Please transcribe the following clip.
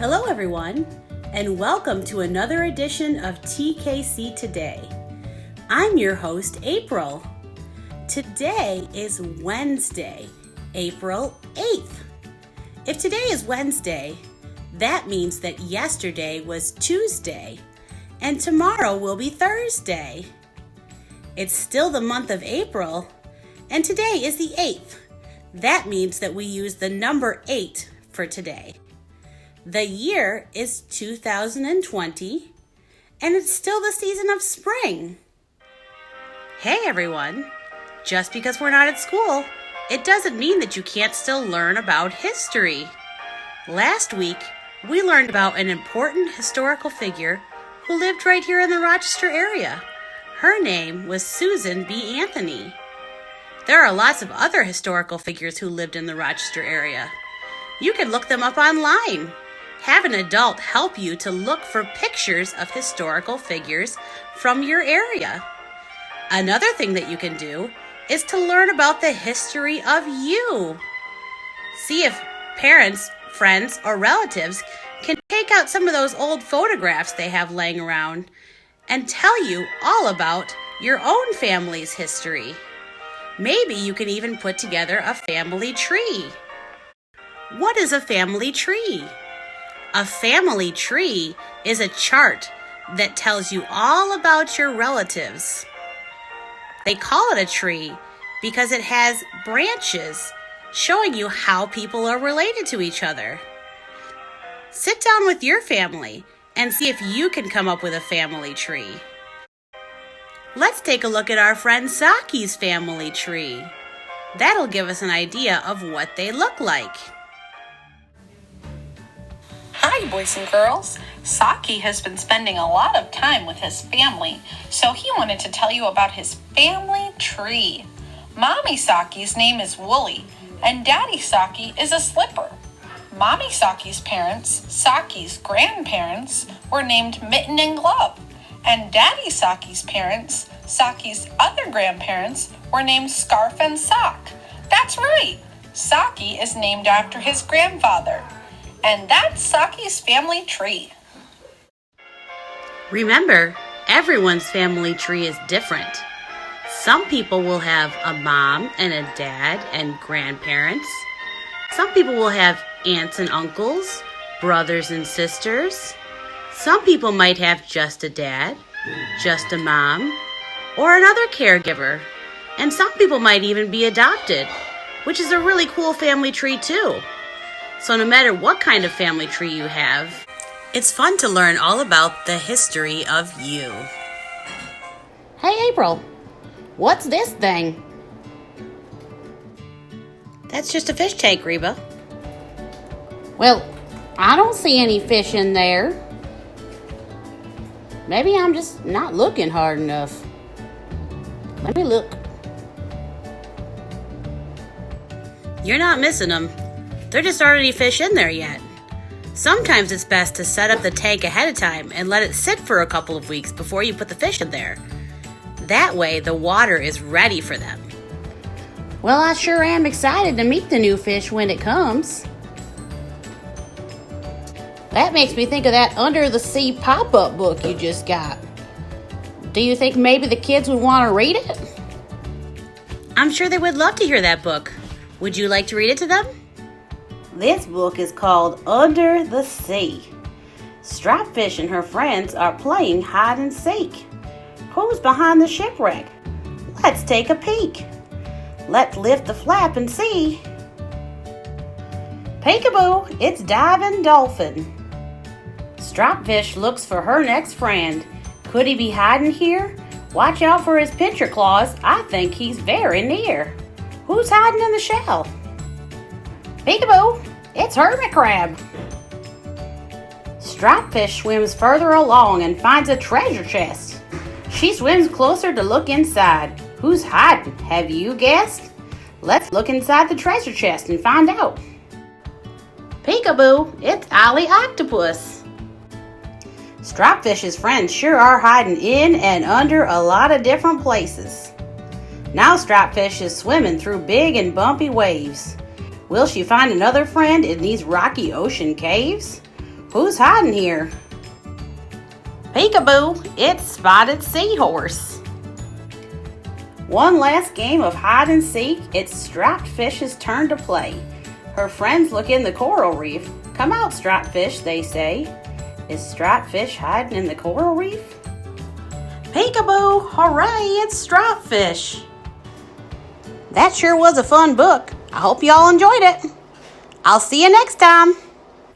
Hello everyone, and welcome to another edition of TKC Today. I'm your host, April. Today is Wednesday, April 8th. If today is Wednesday, that means that yesterday was Tuesday, and tomorrow will be Thursday. It's still the month of April, and today is the 8th. That means that we use the number 8 for today. The year is 2020, and it's still the season of spring. Hey everyone, just because we're not at school, it doesn't mean that you can't still learn about history. Last week, we learned about an important historical figure who lived right here in the Rochester area. Her name was Susan B. Anthony. There are lots of other historical figures who lived in the Rochester area. You can look them up online. Have an adult help you to look for pictures of historical figures from your area. Another thing that you can do is to learn about the history of you. See if parents, friends, or relatives can take out some of those old photographs they have laying around and tell you all about your own family's history. Maybe you can even put together a family tree. What is a family tree? A family tree is a chart that tells you all about your relatives. They call it a tree because it has branches showing you how people are related to each other. Sit down with your family and see if you can come up with a family tree. Let's take a look at our friend Socky's family tree. That'll give us an idea of what they look like. Hi, boys and girls. Socky has been spending a lot of time with his family, so he wanted to tell you about his family tree. Mommy Socky's name is Wooly, and Daddy Socky is a slipper. Mommy Socky's parents, Socky's grandparents, were named Mitten and Glove, and Daddy Socky's parents, Socky's other grandparents, were named Scarf and Sock. That's right, Socky is named after his grandfather. And that's Socky's family tree. Remember, everyone's family tree is different. Some people will have a mom and a dad and grandparents. Some people will have aunts and uncles, brothers and sisters. Some people might have just a dad, just a mom, or another caregiver. And some people might even be adopted, which is a really cool family tree too. So no matter what kind of family tree you have, it's fun to learn all about the history of you. Hey, April, what's this thing? That's just a fish tank, Reba. Well, I don't see any fish in there. Maybe I'm just not looking hard enough. Let me look. You're not missing them. There just aren't any fish in there yet. Sometimes it's best to set up the tank ahead of time and let it sit for a couple of weeks before you put the fish in there. That way, the water is ready for them. Well, I sure am excited to meet the new fish when it comes. That makes me think of that Under the Sea pop-up book you just got. Do you think maybe the kids would want to read it? I'm sure they would love to hear that book. Would you like to read it to them? This book is called Under the Sea. Strapfish and her friends are playing hide and seek. Who's behind the shipwreck? Let's take a peek. Let's lift the flap and see. Peekaboo, it's Diving Dolphin. Strapfish looks for her next friend. Could he be hiding here? Watch out for his pincher claws. I think he's very near. Who's hiding in the shell? Peekaboo, it's Hermit Crab. Stripfish swims further along and finds a treasure chest. She swims closer to look inside. Who's hiding? Have you guessed? Let's look inside the treasure chest and find out. Peekaboo, it's Ollie Octopus. Stripefish's friends sure are hiding in and under a lot of different places. Now Stripfish is swimming through big and bumpy waves. Will she find another friend in these rocky ocean caves? Who's hiding here? Peekaboo, it's Spotted Seahorse. One last game of hide and seek. It's Striped Fish's turn to play. Her friends look in the coral reef. Come out, Striped Fish, they say. Is Striped Fish hiding in the coral reef? Peekaboo, hooray, it's Striped Fish. That sure was a fun book. I hope y'all enjoyed it. I'll see you next time.